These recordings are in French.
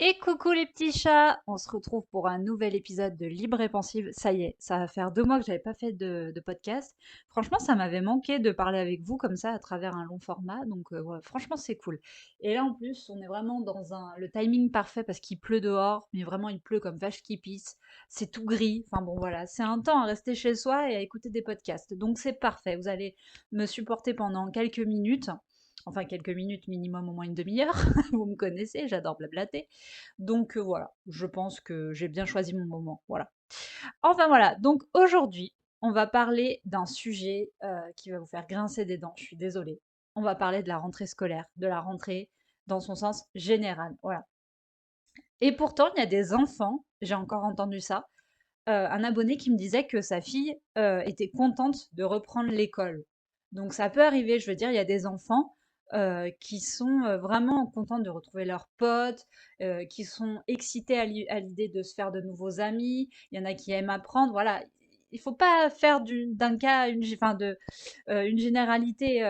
Et coucou les petits chats, on se retrouve pour un nouvel épisode de Libre et Pensive. Ça y est, ça va faire 2 mois que j'avais pas fait de podcast. Franchement, ça m'avait manqué de parler avec vous comme ça à travers un long format, donc ouais, franchement c'est cool. Et là en plus, on est vraiment dans le timing parfait parce qu'il pleut dehors, mais vraiment il pleut comme vache qui pisse. C'est tout gris. Enfin bon voilà, c'est un temps à rester chez soi et à écouter des podcasts. Donc c'est parfait. Vous allez me supporter pendant quelques minutes. Enfin, quelques minutes minimum, au moins une demi-heure. Vous me connaissez, j'adore blablater. Donc voilà, je pense que j'ai bien choisi mon moment. Voilà. Enfin voilà, donc aujourd'hui, on va parler d'un sujet qui va vous faire grincer des dents. Je suis désolée. On va parler de la rentrée scolaire, de la rentrée dans son sens général. Voilà. Et pourtant, il y a des enfants, j'ai encore entendu ça, un abonné qui me disait que sa fille était contente de reprendre l'école. Donc ça peut arriver, je veux dire, il y a des enfants qui sont vraiment contents de retrouver leurs potes, qui sont excités à l'idée de se faire de nouveaux amis. Il y en a qui aiment apprendre. Voilà, il faut pas faire d'un cas une généralité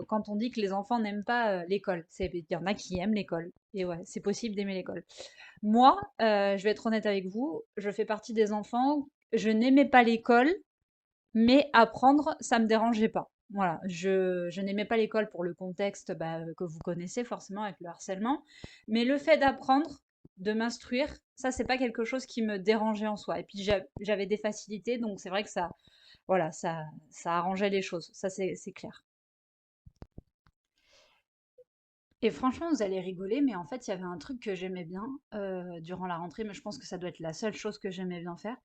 quand on dit que les enfants n'aiment pas l'école. Il y en a qui aiment l'école. Et ouais, c'est possible d'aimer l'école. Moi, je vais être honnête avec vous, je fais partie des enfants, je n'aimais pas l'école, mais apprendre, ça me dérangeait pas. Voilà, je n'aimais pas l'école pour le contexte que vous connaissez forcément avec le harcèlement, mais le fait d'apprendre, de m'instruire, ça c'est pas quelque chose qui me dérangeait en soi. Et puis j'avais des facilités, donc c'est vrai que voilà, ça arrangeait les choses. Ça c'est clair. Et franchement, vous allez rigoler, mais en fait, il y avait un truc que j'aimais bien durant la rentrée, mais je pense que ça doit être la seule chose que j'aimais bien faire.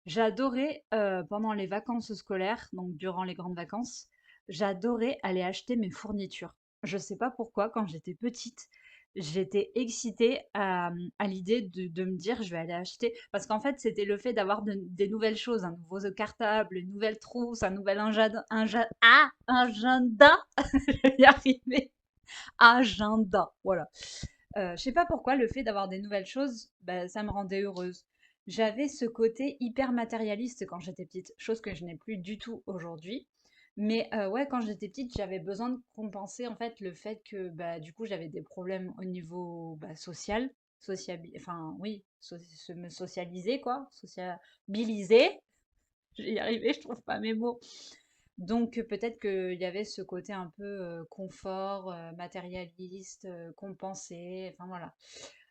J'adorais, pendant les vacances scolaires, donc durant les grandes vacances, j'adorais aller acheter mes fournitures. Je sais pas pourquoi, quand j'étais petite, j'étais excitée à l'idée de me dire je vais aller acheter. Parce qu'en fait, c'était le fait d'avoir des nouvelles choses, un nouveau cartable, une nouvelle trousse, un nouvel agenda. Je vais y arriver. Agenda, voilà. Je sais pas pourquoi, le fait d'avoir des nouvelles choses, bah, ça me rendait heureuse. J'avais ce côté hyper matérialiste quand j'étais petite, chose que je n'ai plus du tout aujourd'hui. Mais ouais, quand j'étais petite, j'avais besoin de compenser en fait le fait que bah, du coup j'avais des problèmes au niveau social, enfin oui, me socialiser quoi, sociabiliser. Je vais y arriver, je trouve pas mes mots. Donc peut-être qu'il y avait ce côté un peu confort, matérialiste, compensé, enfin voilà.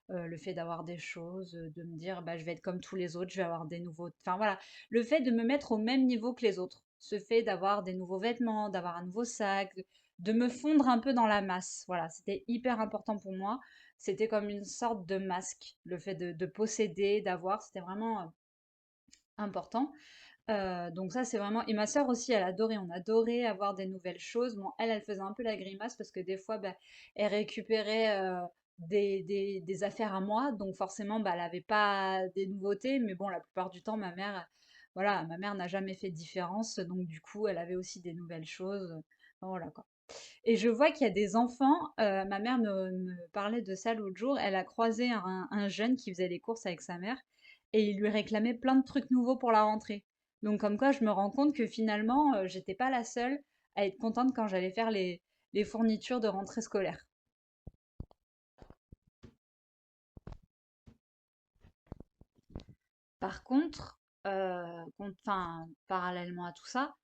Le fait d'avoir des choses, de me dire bah, je vais être comme tous les autres, je vais avoir des nouveaux. Enfin voilà, le fait de me mettre au même niveau que les autres, ce fait d'avoir des nouveaux vêtements, d'avoir un nouveau sac, de me fondre un peu dans la masse. Voilà, c'était hyper important pour moi. C'était comme une sorte de masque, le fait de posséder, d'avoir, c'était vraiment important. Donc ça, c'est vraiment et ma sœur aussi, elle adorait, on adorait avoir des nouvelles choses. Bon, elle faisait un peu la grimace parce que des fois, bah, elle récupérait, des affaires à moi, donc forcément, bah, elle avait pas des nouveautés, mais bon, la plupart du temps, voilà, ma mère n'a jamais fait de différence, donc du coup, elle avait aussi des nouvelles choses, voilà, quoi. Et je vois qu'il y a des enfants, ma mère me parlait de ça l'autre jour, elle a croisé un jeune qui faisait les courses avec sa mère et il lui réclamait plein de trucs nouveaux pour la rentrée. Donc comme quoi je me rends compte que finalement, j'étais pas la seule à être contente quand j'allais faire les fournitures de rentrée scolaire. Par contre, enfin, parallèlement à tout ça,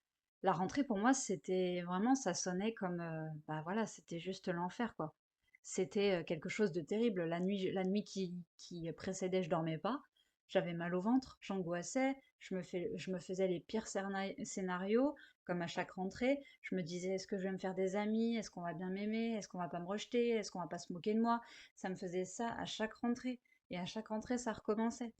la rentrée pour moi, c'était vraiment, ça sonnait comme, bah voilà, c'était juste l'enfer, quoi. C'était quelque chose de terrible. La nuit qui précédait, je dormais pas. J'avais mal au ventre, j'angoissais, je me faisais les pires scénarios, comme à chaque rentrée. Je me disais, est-ce que je vais me faire des amis? Est-ce qu'on va bien m'aimer? Est-ce qu'on va pas me rejeter? Est-ce qu'on va pas se moquer de moi? Ça me faisait ça à chaque rentrée. Et à chaque rentrée, ça recommençait.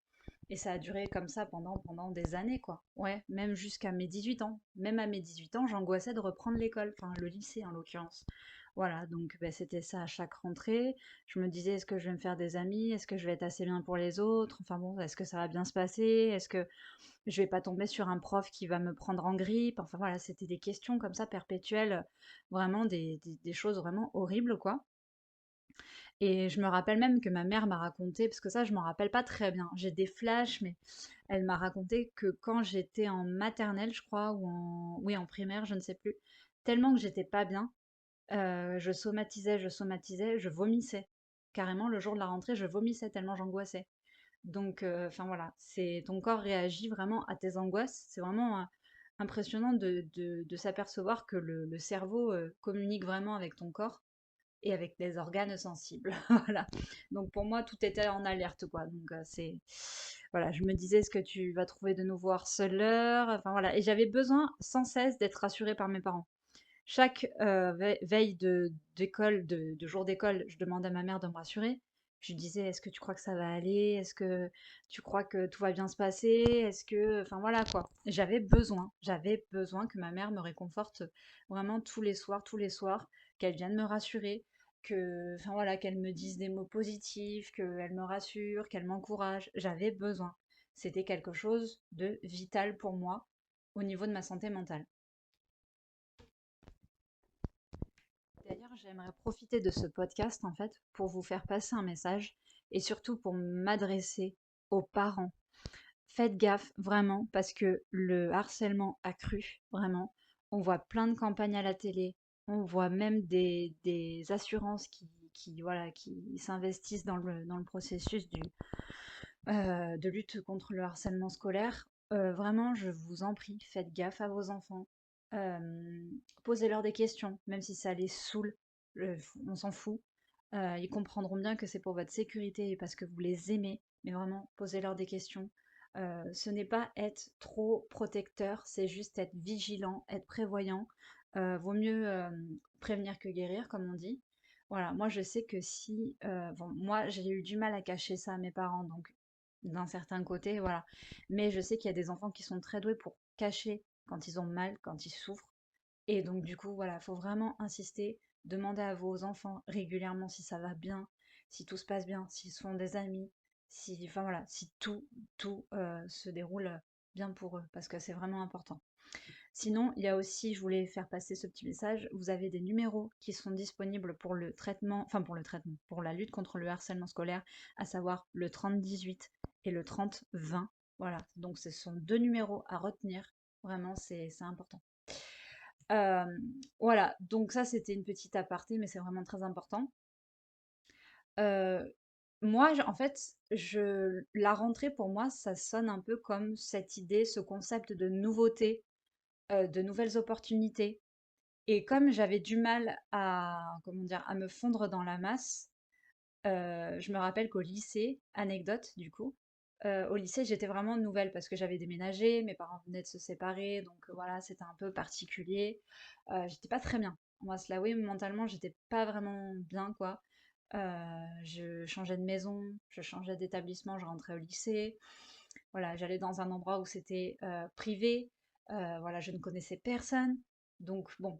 Et ça a duré comme ça pendant des années, quoi. Ouais, même jusqu'à mes 18 ans. Même à mes 18 ans, j'angoissais de reprendre l'école, enfin le lycée en l'occurrence. Voilà, donc ben, c'était ça à chaque rentrée. Je me disais, est-ce que je vais me faire des amis? Est-ce que je vais être assez bien pour les autres? Enfin bon, est-ce que ça va bien se passer? Est-ce que je vais pas tomber sur un prof qui va me prendre en grippe? Enfin voilà, c'était des questions comme ça perpétuelles, vraiment des choses vraiment horribles, quoi. Et je me rappelle même que ma mère m'a raconté, parce que ça, je m'en rappelle pas très bien. J'ai des flashs, mais elle m'a raconté que quand j'étais en maternelle, je crois, oui, en primaire, je ne sais plus, tellement que j'étais pas bien, je somatisais, je vomissais. carrément, le jour de la rentrée, je vomissais tellement j'angoissais. Donc, enfin voilà, c'est ton corps réagit vraiment à tes angoisses. C'est vraiment impressionnant de s'apercevoir que le cerveau communique vraiment avec ton corps et avec les organes sensibles. Voilà. Donc pour moi, tout était en alerte, quoi. Donc c'est voilà, je me disais, est-ce que tu vas trouver de nouveaux harceleurs? Enfin voilà, et j'avais besoin sans cesse d'être rassurée par mes parents. Chaque veille d'école, de jour d'école, je demandais à ma mère de me rassurer. Je lui disais, est-ce que tu crois que ça va aller? Est-ce que tu crois que tout va bien se passer? Est-ce que, enfin voilà quoi. J'avais besoin que ma mère me réconforte vraiment tous les soirs, qu'elle vienne me rassurer, que, enfin voilà, qu'elle me dise des mots positifs, qu'elle me rassure, qu'elle m'encourage. J'avais besoin. C'était quelque chose de vital pour moi au niveau de ma santé mentale. D'ailleurs, j'aimerais profiter de ce podcast en fait pour vous faire passer un message et surtout pour m'adresser aux parents. Faites gaffe vraiment parce que le harcèlement a cru vraiment. On voit plein de campagnes à la télé, on voit même des assurances voilà, qui s'investissent dans le processus de lutte contre le harcèlement scolaire. Vraiment, je vous en prie, faites gaffe à vos enfants. Euh, Posez-leur des questions, même si ça les saoule, on s'en fout. Ils comprendront bien que c'est pour votre sécurité et parce que vous les aimez, mais vraiment, posez-leur des questions. Ce n'est pas être trop protecteur, c'est juste être vigilant, être prévoyant. Vaut mieux prévenir que guérir, comme on dit. Voilà, moi je sais que si, bon, moi j'ai eu du mal à cacher ça à mes parents, donc d'un certain côté, voilà. Mais je sais qu'il y a des enfants qui sont très doués pour cacher quand ils ont mal, quand ils souffrent. Et donc, du coup, voilà, faut vraiment insister, demander à vos enfants régulièrement si ça va bien, si tout se passe bien, s'ils se font des amis, si, enfin voilà, si tout se déroule bien pour eux, parce que c'est vraiment important. Sinon, il y a aussi, je voulais faire passer ce petit message, vous avez des numéros qui sont disponibles pour le traitement, enfin pour le traitement, pour la lutte contre le harcèlement scolaire, à savoir le 30-18 et le 30-20. Voilà, donc ce sont deux numéros à retenir, vraiment c'est important. Euh, voilà, donc ça c'était une petite aparté, mais c'est vraiment très important. Euh, Moi, en fait, la rentrée pour moi, ça sonne un peu comme cette idée, ce concept de nouveauté, de nouvelles opportunités. Et comme j'avais du mal à, comment dire, à me fondre dans la masse, je me rappelle qu'au lycée, anecdote du coup, au lycée j'étais vraiment nouvelle parce que j'avais déménagé, mes parents venaient de se séparer, donc voilà, c'était un peu particulier. J'étais pas très bien. On va se l'avouer, mentalement, j'étais pas vraiment bien, quoi. Je changeais de maison, je changeais d'établissement, je rentrais au lycée. Voilà, j'allais dans un endroit où c'était privé. Voilà, je ne connaissais personne. Donc bon,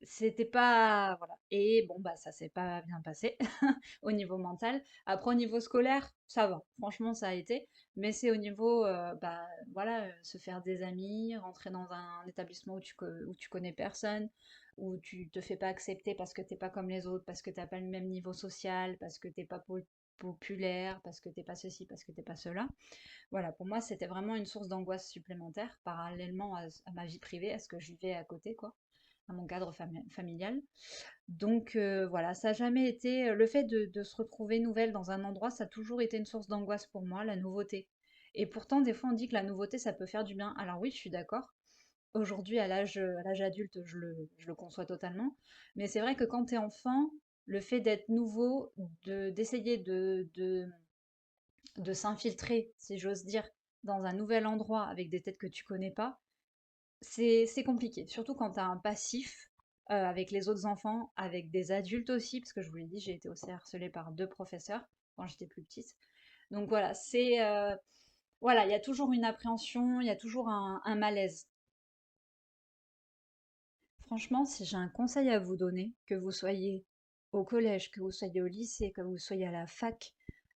c'était pas voilà. Et bon bah ça s'est pas bien passé au niveau mental. Après au niveau scolaire, ça va. Franchement, ça a été. Mais c'est au niveau bah voilà, se faire des amis, rentrer dans un établissement où tu connais personne, où tu te fais pas accepter parce que t'es pas comme les autres, parce que t'as pas le même niveau social, parce que t'es pas populaire, parce que t'es pas ceci, parce que t'es pas cela. Voilà, pour moi, c'était vraiment une source d'angoisse supplémentaire, parallèlement à ma vie privée, à ce que je vivais à côté, quoi, à mon cadre familial. Donc voilà, ça n'a jamais été. Le fait de se retrouver nouvelle dans un endroit, ça a toujours été une source d'angoisse pour moi, la nouveauté. Et pourtant, des fois, on dit que la nouveauté, ça peut faire du bien. Alors oui, je suis d'accord. Aujourd'hui, à l'âge adulte, je le conçois totalement. Mais c'est vrai que quand tu es enfant, le fait d'être nouveau, d'essayer de s'infiltrer, si j'ose dire, dans un nouvel endroit avec des têtes que tu connais pas, c'est compliqué. Surtout quand tu as un passif avec les autres enfants, avec des adultes aussi, parce que je vous l'ai dit, j'ai été aussi harcelée par deux professeurs quand j'étais plus petite. Donc voilà, voilà, il y a toujours une appréhension, il y a toujours un malaise. Franchement, si j'ai un conseil à vous donner, que vous soyez au collège, que vous soyez au lycée, que vous soyez à la fac,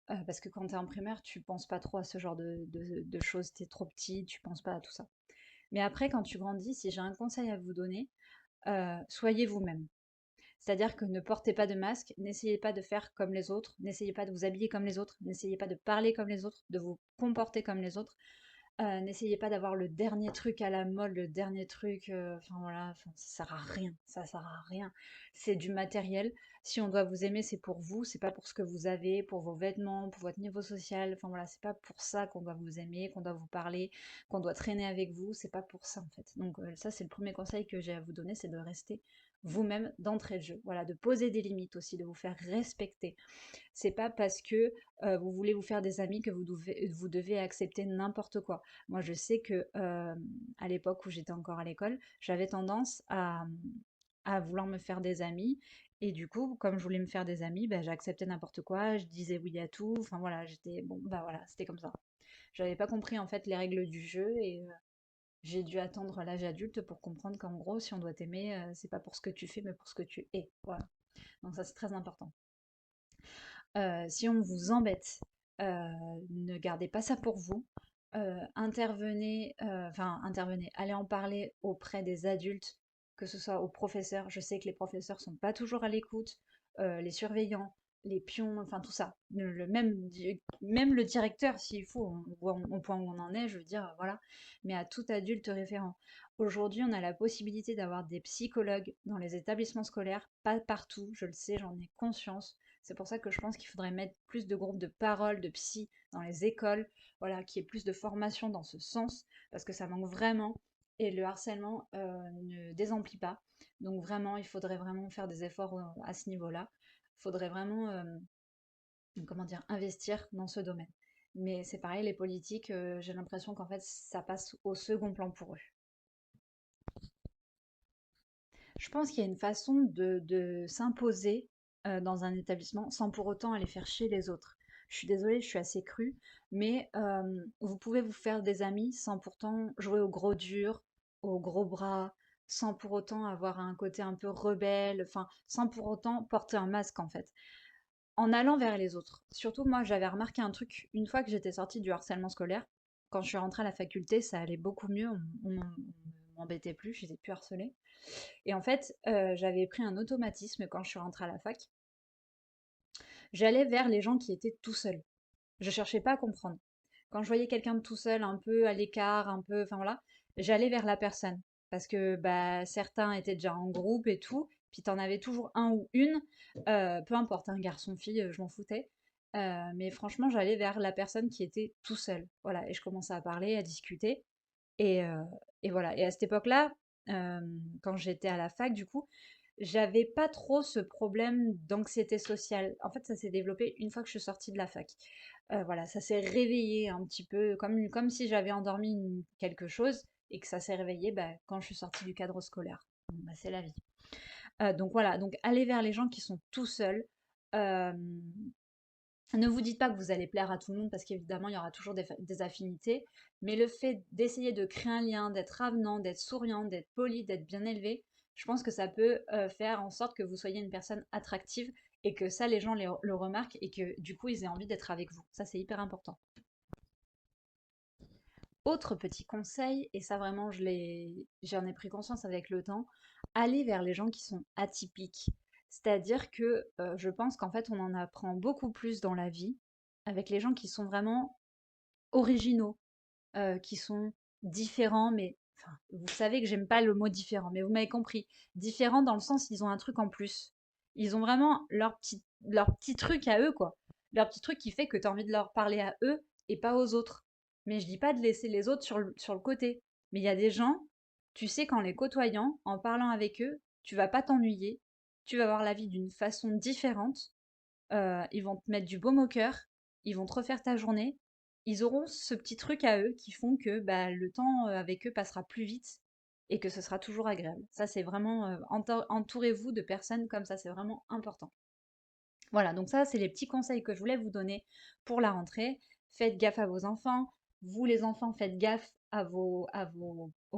parce que quand tu es en primaire, tu penses pas trop à ce genre de choses, tu es trop petit, tu penses pas à tout ça. Mais après, quand tu grandis, si j'ai un conseil à vous donner, soyez vous-même. C'est-à-dire que ne portez pas de masque, n'essayez pas de faire comme les autres, n'essayez pas de vous habiller comme les autres, n'essayez pas de parler comme les autres, de vous comporter comme les autres. N'essayez pas d'avoir le dernier truc à la mode, le dernier truc, enfin voilà, enfin, ça sert à rien, ça sert à rien. C'est du matériel. Si on doit vous aimer, c'est pour vous, c'est pas pour ce que vous avez, pour vos vêtements, pour votre niveau social. Enfin voilà, c'est pas pour ça qu'on doit vous aimer, qu'on doit vous parler, qu'on doit traîner avec vous. C'est pas pour ça en fait. Donc ça, c'est le premier conseil que j'ai à vous donner, c'est de rester vous-même d'entrée de jeu. Voilà, de poser des limites aussi, de vous faire respecter. C'est pas parce que vous voulez vous faire des amis que vous devez accepter n'importe quoi. Moi, je sais que à l'époque où j'étais encore à l'école, j'avais tendance à vouloir me faire des amis. Et du coup, comme je voulais me faire des amis, bah, j'acceptais n'importe quoi, je disais oui à tout. Enfin voilà, j'étais bon, bah voilà, c'était comme ça. J'avais pas compris en fait les règles du jeu et j'ai dû attendre l'âge adulte pour comprendre qu'en gros, si on doit t'aimer, c'est pas pour ce que tu fais, mais pour ce que tu es. Voilà. Donc ça, c'est très important. Si on vous embête, ne gardez pas ça pour vous. Intervenez, allez en parler auprès des adultes, que ce soit aux professeurs. Je sais que les professeurs sont pas toujours à l'écoute, les surveillants, les pions, enfin tout ça. Même le directeur, s'il faut, on voit au point où on en est, je veux dire, voilà. Mais à tout adulte référent. Aujourd'hui, on a la possibilité d'avoir des psychologues dans les établissements scolaires, pas partout, je le sais, j'en ai conscience. C'est pour ça que je pense qu'il faudrait mettre plus de groupes de parole, de psy dans les écoles, voilà, qu'il y ait plus de formation dans ce sens, parce que ça manque vraiment, et le harcèlement ne désemplit pas. Donc vraiment, il faudrait vraiment faire des efforts à ce niveau-là. Il faudrait vraiment, comment dire, investir dans ce domaine. Mais c'est pareil, les politiques, j'ai l'impression qu'en fait, ça passe au second plan pour eux. Je pense qu'il y a une façon de s'imposer dans un établissement sans pour autant aller faire chier les autres. Je suis désolée, je suis assez crue, mais vous pouvez vous faire des amis sans pourtant jouer au gros dur, au gros bras, sans pour autant avoir un côté un peu rebelle, enfin, sans pour autant porter un masque en fait. En allant vers les autres. Surtout, moi, j'avais remarqué un truc une fois que j'étais sortie du harcèlement scolaire. Quand je suis rentrée à la faculté, ça allait beaucoup mieux, on m'embêtait plus, je n'étais plus harcelée. Et en fait, j'avais pris un automatisme quand je suis rentrée à la fac. J'allais vers les gens qui étaient tout seuls. Je cherchais pas à comprendre. Quand je voyais quelqu'un de tout seul, un peu à l'écart, un peu, enfin voilà, j'allais vers la personne. Parce que bah, certains étaient déjà en groupe et tout, puis t'en avais toujours un ou une, peu importe, un garçon, fille, je m'en foutais. Mais franchement, j'allais vers la personne qui était tout seul. Voilà, et je commençais à parler, à discuter. Et, euh, et voilà. Et à cette époque-là, quand j'étais à la fac, du coup, j'avais pas trop ce problème d'anxiété sociale. En fait, ça s'est développé une fois que je suis sortie de la fac. Voilà, ça s'est réveillé un petit peu, comme si j'avais endormi quelque chose et que ça s'est réveillé bah, quand je suis sortie du cadre scolaire. Bon, bah, c'est la vie. Donc voilà, donc allez vers les gens qui sont tout seuls. Euh, ne vous dites pas que vous allez plaire à tout le monde parce qu'évidemment, il y aura toujours des affinités. Mais le fait d'essayer de créer un lien, d'être avenant, d'être souriant, d'être poli, d'être bien élevé, je pense que ça peut faire en sorte que vous soyez une personne attractive et que ça, les gens le remarquent et que du coup, ils aient envie d'être avec vous. Ça, c'est hyper important. Autre petit conseil, et ça vraiment, j'en ai pris conscience avec le temps, aller vers les gens qui sont atypiques. C'est-à-dire que je pense qu'en fait, on en apprend beaucoup plus dans la vie avec les gens qui sont vraiment originaux, qui sont différents, mais enfin, vous savez que j'aime pas le mot différent, mais vous m'avez compris. Différents dans le sens, ils ont un truc en plus. Ils ont vraiment leur petit truc à eux, quoi. Leur petit truc qui fait que tu as envie de leur parler à eux et pas aux autres. Mais je dis pas de laisser les autres sur le côté. Mais il y a des gens, tu sais qu'en les côtoyant, en parlant avec eux, tu vas pas t'ennuyer, tu vas voir la vie d'une façon différente, ils vont te mettre du baume au cœur, ils vont te refaire ta journée. Ils auront ce petit truc à eux qui font que bah, le temps avec eux passera plus vite et que ce sera toujours agréable. Ça, c'est vraiment, entourez-vous de personnes comme ça, c'est vraiment important. Voilà, donc ça, c'est les petits conseils que je voulais vous donner pour la rentrée. Faites gaffe à vos enfants. Vous, les enfants, faites gaffe aux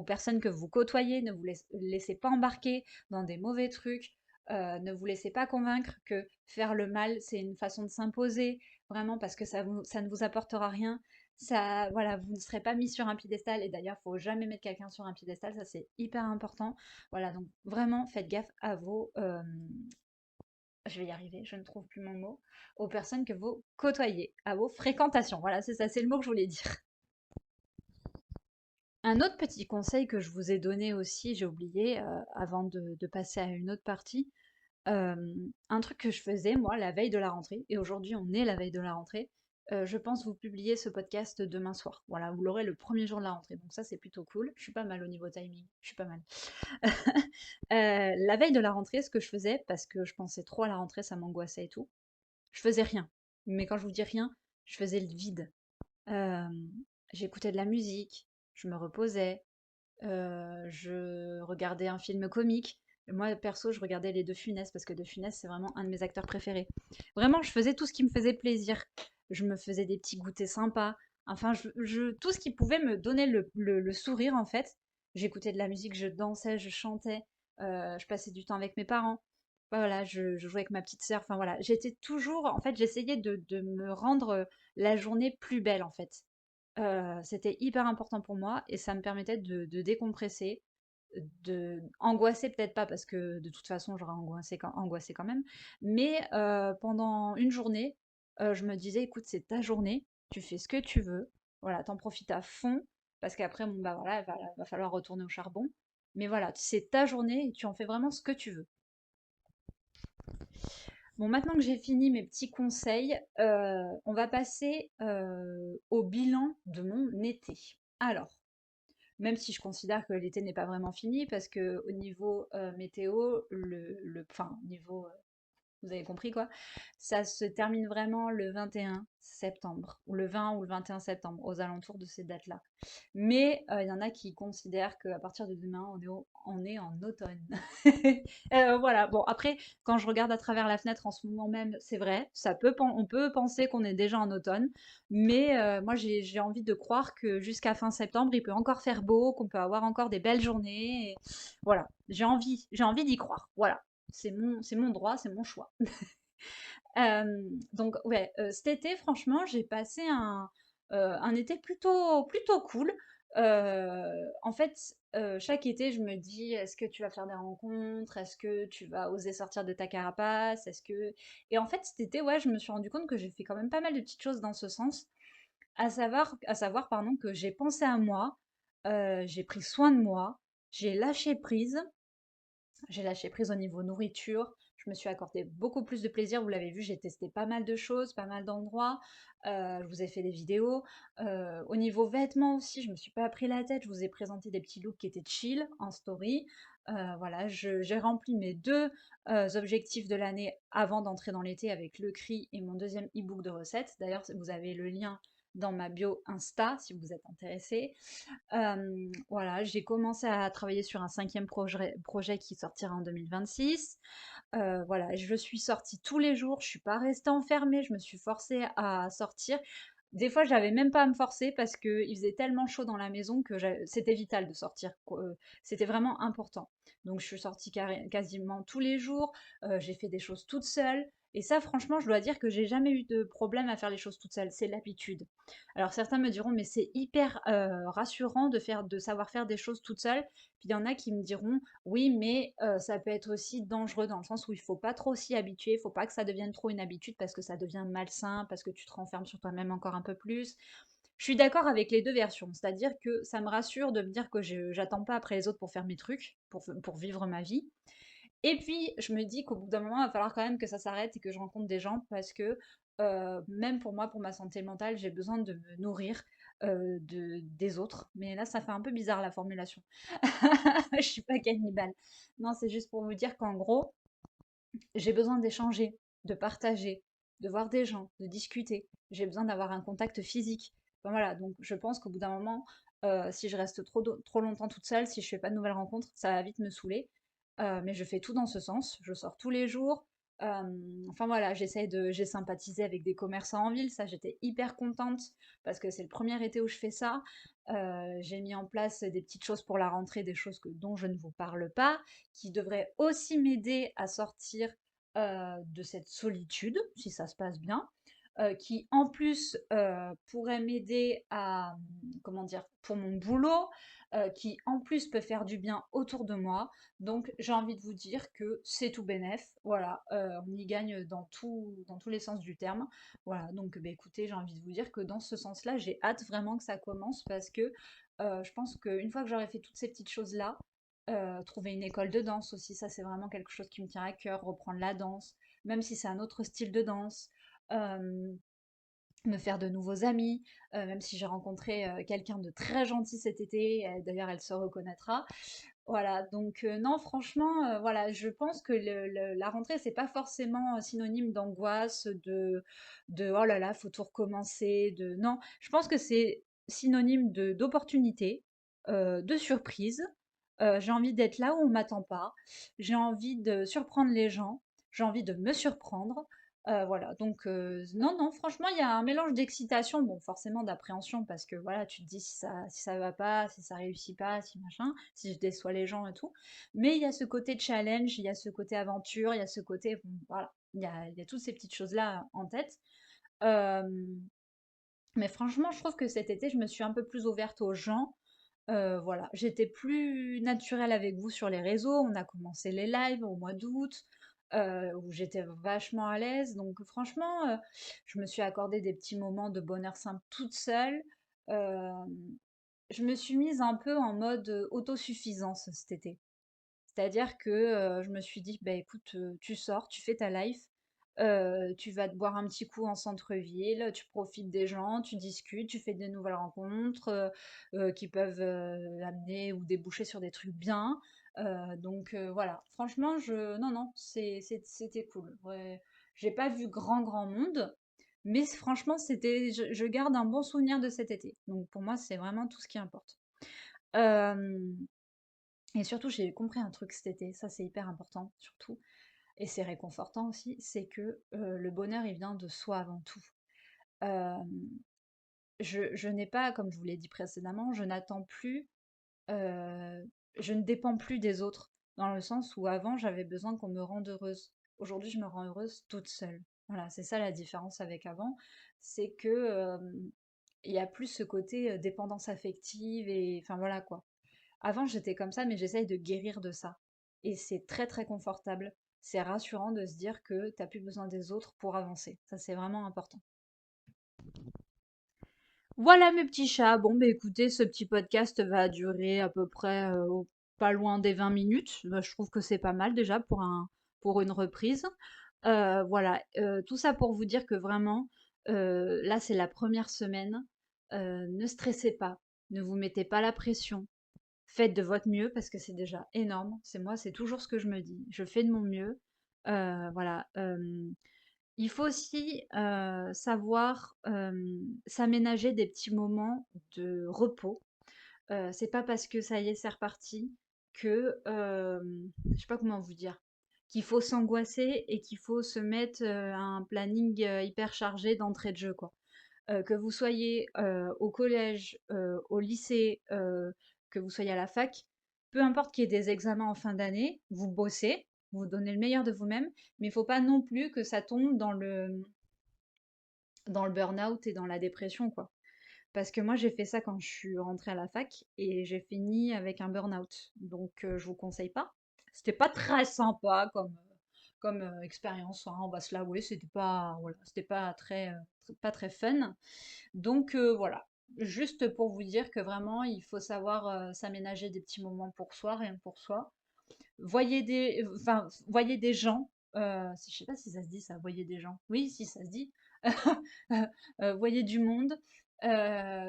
personnes que vous côtoyez. Ne vous laissez pas embarquer dans des mauvais trucs. Ne vous laissez pas convaincre que faire le mal, c'est une façon de s'imposer, vraiment parce que ça ne vous apportera rien. Ça, voilà, vous ne serez pas mis sur un piédestal. Et d'ailleurs, il faut jamais mettre quelqu'un sur un piédestal. Ça, c'est hyper important. Voilà, donc vraiment, faites gaffe à je vais y arriver, je ne trouve plus mon mot, aux personnes que vous côtoyez, à vos fréquentations. Voilà, c'est ça, c'est le mot que je voulais dire. Un autre petit conseil que je vous ai donné aussi, j'ai oublié, avant de passer à une autre partie, un truc que je faisais moi la veille de la rentrée, et aujourd'hui on est la veille de la rentrée, je pense vous publier ce podcast demain soir. Voilà, vous l'aurez le premier jour de la rentrée, donc ça c'est plutôt cool. Je suis pas mal au niveau timing, je suis pas mal. La veille de la rentrée, ce que je faisais, parce que je pensais trop à la rentrée, ça m'angoissait et tout, je faisais rien. Mais quand je vous dis rien, je faisais le vide. Hem, J'écoutais de la musique, je me reposais, je regardais un film comique. Moi, perso, je regardais les De Funès parce que De Funès, c'est vraiment un de mes acteurs préférés. Vraiment, je faisais tout ce qui me faisait plaisir. Je me faisais des petits goûters sympas. Enfin, tout ce qui pouvait me donner le sourire, en fait. J'écoutais de la musique, je dansais, je chantais, je passais du temps avec mes parents. Enfin, voilà, je jouais avec ma petite sœur. Enfin voilà, j'étais toujours, en fait, j'essayais de me rendre la journée plus belle, en fait. C'était hyper important pour moi et ça me permettait de décompresser, de angoisser peut-être pas parce que de toute façon j'aurais angoissé quand même, mais pendant une journée, je me disais: «Écoute, c'est ta journée, tu fais ce que tu veux, voilà, t'en profites à fond parce qu'après bon, bah, voilà, va falloir retourner au charbon, mais voilà, c'est ta journée et tu en fais vraiment ce que tu veux». Bon, maintenant que j'ai fini mes petits conseils, on va passer, au bilan de mon été. Alors, même si je considère que l'été n'est pas vraiment fini parce qu'au niveau, météo, enfin, niveau, vous avez compris quoi. Ça se termine vraiment le 21 septembre, ou le 20 ou le 21 septembre, aux alentours de ces dates-là. Mais il y en a qui considèrent qu'à partir de demain, on est en automne. Voilà, bon après, quand je regarde à travers la fenêtre en ce moment même, c'est vrai, on peut penser qu'on est déjà en automne, mais moi j'ai envie de croire que jusqu'à fin septembre, il peut encore faire beau, qu'on peut avoir encore des belles journées. Et voilà, j'ai envie d'y croire. Voilà, c'est mon droit, c'est mon choix. Donc ouais, cet été, franchement, j'ai passé un été plutôt cool. En fait, chaque été, je me dis: «Est-ce que tu vas faire des rencontres? Est-ce que tu vas oser sortir de ta carapace? Est-ce que» et en fait, cet été, ouais, je me suis rendu compte que j'ai fait quand même pas mal de petites choses dans ce sens. À savoir, pardon, que j'ai pensé à moi, j'ai pris soin de moi, j'ai lâché prise. J'ai lâché prise au niveau nourriture. Je me suis accordé beaucoup plus de plaisir. Vous l'avez vu, j'ai testé pas mal de choses, pas mal d'endroits. Je vous ai fait des vidéos. Au niveau vêtements aussi, je me suis pas pris la tête. Je vous ai présenté des petits looks qui étaient chill en story. Voilà, j'ai rempli mes deux objectifs de l'année avant d'entrer dans l'été avec le cri et mon deuxième e-book de recettes. D'ailleurs, vous avez le lien dans ma bio Insta si vous êtes intéressé. Voilà, j'ai commencé à travailler sur un cinquième projet qui sortira en 2026. Voilà, je suis sortie tous les jours, je suis pas restée enfermée, je me suis forcée à sortir. Des fois, j'avais même pas à me forcer parce qu'il faisait tellement chaud dans la maison que c'était vital de sortir, quoi. C'était vraiment important. Donc, je suis sortie quasiment tous les jours. J'ai fait des choses toute seule. Et ça, franchement, je dois dire que j'ai jamais eu de problème à faire les choses toute seule. C'est l'habitude. Alors certains me diront, mais c'est hyper rassurant de savoir faire des choses toute seule. Puis il y en a qui me diront, oui, mais ça peut être aussi dangereux dans le sens où il faut pas trop s'y habituer, il faut pas que ça devienne trop une habitude parce que ça devient malsain, parce que tu te renfermes sur toi-même encore un peu plus. Je suis d'accord avec les deux versions, c'est-à-dire que ça me rassure de me dire que j'attends pas après les autres pour faire mes trucs, pour vivre ma vie. Et puis, je me dis qu'au bout d'un moment, il va falloir quand même que ça s'arrête et que je rencontre des gens parce que même pour moi, pour ma santé mentale, j'ai besoin de me nourrir des autres. Mais là, ça fait un peu bizarre la formulation. Je suis pas cannibale. Non, c'est juste pour vous dire qu'en gros, j'ai besoin d'échanger, de partager, de voir des gens, de discuter. J'ai besoin d'avoir un contact physique. Enfin, voilà, donc je pense qu'au bout d'un moment, si je reste trop longtemps toute seule, si je fais pas de nouvelles rencontres, ça va vite me saouler. Mais je fais tout dans ce sens. Je sors tous les jours. Enfin voilà, j'ai sympathisé avec des commerçants en ville. Ça, j'étais hyper contente parce que c'est le premier été où je fais ça. J'ai mis en place des petites choses pour la rentrée, des choses dont je ne vous parle pas, qui devraient aussi m'aider à sortir de cette solitude, si ça se passe bien, qui en plus pourrait m'aider à, comment dire, pour mon boulot, qui en plus peut faire du bien autour de moi. Donc j'ai envie de vous dire que c'est tout bénef, voilà, on y gagne dans tous les sens du terme. Voilà, donc bah, écoutez, j'ai envie de vous dire que dans ce sens-là, j'ai hâte vraiment que ça commence parce que Je pense qu'une fois que j'aurai fait toutes ces petites choses-là, trouver une école de danse aussi, ça c'est vraiment quelque chose qui me tient à cœur, reprendre la danse, même si c'est un autre style de danse. Euh, Me faire de nouveaux amis, même si j'ai rencontré quelqu'un de très gentil cet été, d'ailleurs elle se reconnaîtra. Voilà, donc non, franchement, voilà, je pense que la rentrée, c'est pas forcément synonyme d'angoisse, de oh là là, faut tout recommencer, de non, je pense que c'est synonyme d'opportunité, de surprise. J'ai envie d'être là où on m'attend pas, j'ai envie de surprendre les gens, j'ai envie de me surprendre. Voilà, donc non, non, franchement, il y a un mélange d'excitation, bon, forcément d'appréhension, parce que voilà, tu te dis si ça va pas, si ça réussit pas, si machin, si je déçois les gens et tout. Mais il y a ce côté challenge, il y a ce côté aventure, il y a ce côté, bon, voilà, il y a toutes ces petites choses-là en tête. Euh, mais franchement, je trouve que cet été, je me suis un peu plus ouverte aux gens. Voilà, j'étais plus naturelle avec vous sur les réseaux. On a commencé les lives au mois d'août, où j'étais vachement à l'aise. Donc franchement, je me suis accordé des petits moments de bonheur simple toute seule. Euh, je me suis mise un peu en mode autosuffisance cet été. C'est-à-dire que je me suis dit, bah écoute, tu sors, tu fais ta life, tu vas te boire un petit coup en centre-ville, tu profites des gens, tu discutes, tu fais de nouvelles rencontres qui peuvent amener ou déboucher sur des trucs bien. Donc voilà, franchement, non, non, c'était cool. Ouais, j'ai pas vu grand monde, mais franchement, je garde un bon souvenir de cet été. Donc pour moi, c'est vraiment tout ce qui importe. Euh, et surtout, j'ai compris un truc cet été, ça c'est hyper important, surtout, et c'est réconfortant aussi, c'est que le bonheur, il vient de soi avant tout. Euh, je n'ai pas, comme je vous l'ai dit précédemment, je n'attends plus, euh, je ne dépends plus des autres, dans le sens où avant, j'avais besoin qu'on me rende heureuse. Aujourd'hui, je me rends heureuse toute seule. Voilà, c'est ça la différence avec avant, c'est que il y a plus ce côté dépendance affective et enfin voilà quoi. Avant, j'étais comme ça, mais j'essaye de guérir de ça. Et c'est très très confortable. C'est rassurant de se dire que t'as plus besoin des autres pour avancer. Ça, c'est vraiment important. Voilà mes petits chats. Bon, bah écoutez, ce petit podcast va durer à peu près pas loin des 20 minutes. Bah, je trouve que c'est pas mal déjà pour une reprise. Voilà, tout ça pour vous dire que vraiment, là, c'est la première semaine. Ne stressez pas, ne vous mettez pas la pression. Faites de votre mieux parce que c'est déjà énorme. C'est moi, c'est toujours ce que je me dis. Je fais de mon mieux. Voilà. Il faut aussi savoir s'aménager des petits moments de repos. C'est pas parce que ça y est, c'est reparti que je sais pas comment vous dire, qu'il faut s'angoisser et qu'il faut se mettre un planning hyper chargé d'entrée de jeu, quoi. Que vous soyez au collège, au lycée, que vous soyez à la fac, peu importe qu'il y ait des examens en fin d'année, vous bossez, vous donnez le meilleur de vous-même, mais il ne faut pas non plus que ça tombe dans le burn-out et dans la dépression, quoi. Parce que moi, j'ai fait ça quand je suis rentrée à la fac et j'ai fini avec un burn-out. Donc, je vous conseille pas. C'était pas très sympa comme expérience, hein, on va se l'avouer. C'était pas, voilà, c'était pas très fun. Donc voilà, juste pour vous dire que vraiment, il faut savoir s'aménager des petits moments pour soi, rien que pour soi. Voyez des gens. Je sais pas si ça se dit ça, voyez des gens. Oui, si ça se dit. Voyez du monde.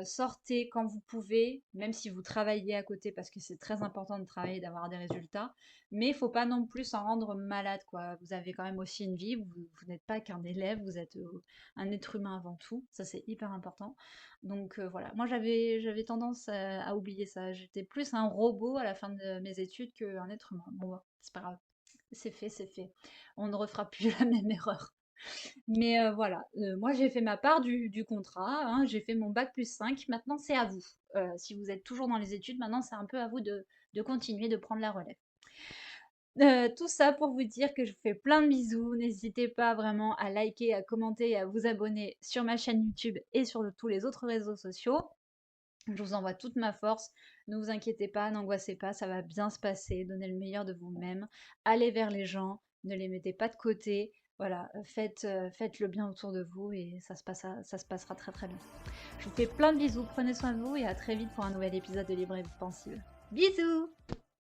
Sortez quand vous pouvez, même si vous travaillez à côté, parce que c'est très important de travailler, d'avoir des résultats. Mais il faut pas non plus s'en rendre malade, quoi. Vous avez quand même aussi une vie. Vous n'êtes pas qu'un élève, vous êtes un être humain avant tout. Ça, c'est hyper important. Donc voilà. Moi, j'avais tendance à oublier ça. J'étais plus un robot à la fin de mes études qu'un être humain. Bon, bah, c'est pas grave. C'est fait, c'est fait. On ne refera plus la même erreur. Mais voilà, moi j'ai fait ma part du contrat, hein, j'ai fait mon bac plus 5. Maintenant c'est à vous. Si vous êtes toujours dans les études, maintenant c'est un peu à vous de continuer, de prendre la relève. Tout ça pour vous dire que je vous fais plein de bisous. N'hésitez pas vraiment à liker, à commenter et à vous abonner sur ma chaîne YouTube et sur tous les autres réseaux sociaux. Je vous envoie toute ma force. Ne vous inquiétez pas, n'angoissez pas, ça va bien se passer. Donnez le meilleur de vous-même. Allez vers les gens, ne les mettez pas de côté. Voilà, faites le bien autour de vous et ça se passera très très bien. Je vous fais plein de bisous, prenez soin de vous et à très vite pour un nouvel épisode de Libre et Pensive. Bisous!